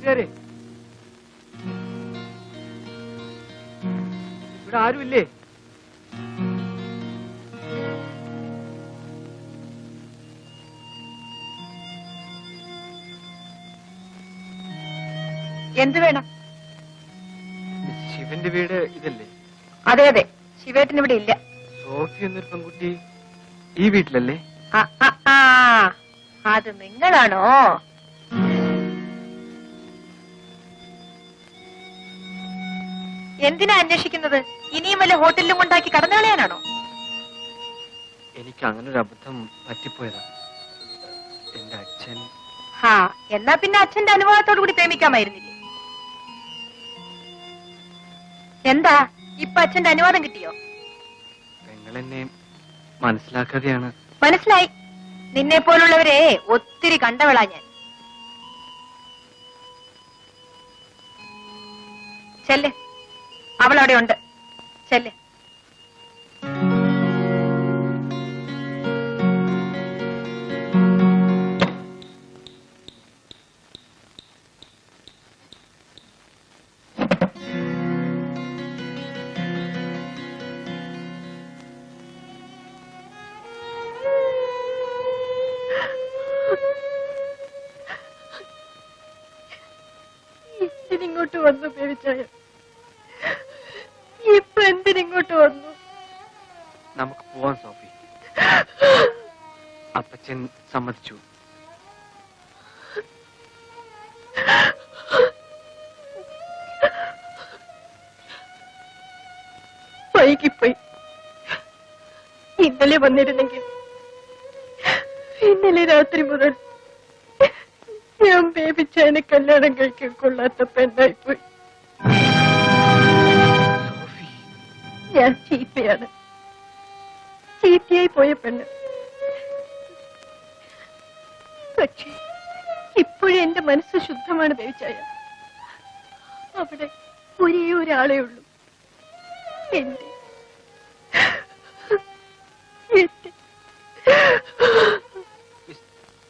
വീട്ടുകാരെ, ഇവിടെ ആരുമില്ലേ? എന്ത് വേണം? ശിവന്റെ വീട് ഇതല്ലേ? അതെ അതെ, ശിവേട്ടൻ ഇവിടെ ഇല്ല. സോഫി എന്നൊരു പെൺകുട്ടി ഈ വീട്ടിലല്ലേ? അത് നിങ്ങളാണോ? എന്തിനാ അന്വേഷിക്കുന്നത്? ഇനിയും വല്ല ഹോട്ടലിലും ഉണ്ടാക്കി കടന്നു കളയാനാണോ? എനിക്ക് അങ്ങനെ ഒരു അബദ്ധം പറ്റിപ്പോയതാ. എന്റെ അച്ഛൻ. എന്നാ പിന്നെ അച്ഛന്റെ അനുവാദത്തോടു കൂടി പ്രേമിക്കാമായിരുന്നില്ലേ? എന്താ ഇപ്പൊ അച്ഛന്റെ അനുവാദം കിട്ടിയോ? നിങ്ങളെന്നെ മനസ്സിലാക്കാതെയാണ്. മനസ്സിലായി. നിന്നെ പോലുള്ളവരെ ഒത്തിരി കണ്ടവളാ ഞാൻ. ചെല്ല്, അവളവിടെ ഉണ്ട്. ചെല്ല്. ഇങ്ങോട്ട് വന്നു പേടിച്ചായ. ഇപ്പൊ എന്തിനിങ്ങോട്ട് വന്നു? നമുക്ക് പോവാൻ സോഫി. അപ്പച്ചൻ സമ്മതിച്ചു. വൈകിപ്പോയി. ഇന്നലെ വന്നിരുന്നെങ്കിൽ ഇന്നലെ രാത്രി മുതൽ ഞാൻ ബേബിച്ചായനെ കല്യാണം കഴിക്കാൻ കൊള്ളാത്ത പെണ്ണായിപ്പോയി. ഞാൻ ചീത്തയാണ്, ചീത്തയായി പോയ പെണ്ണ്. പക്ഷേ ഇപ്പോഴും എന്റെ മനസ്സ് ശുദ്ധമാണ് ബേബിച്ചായ. അവിടെ ഒരേ ഒരാളേ ഉള്ളൂ, എന്റെ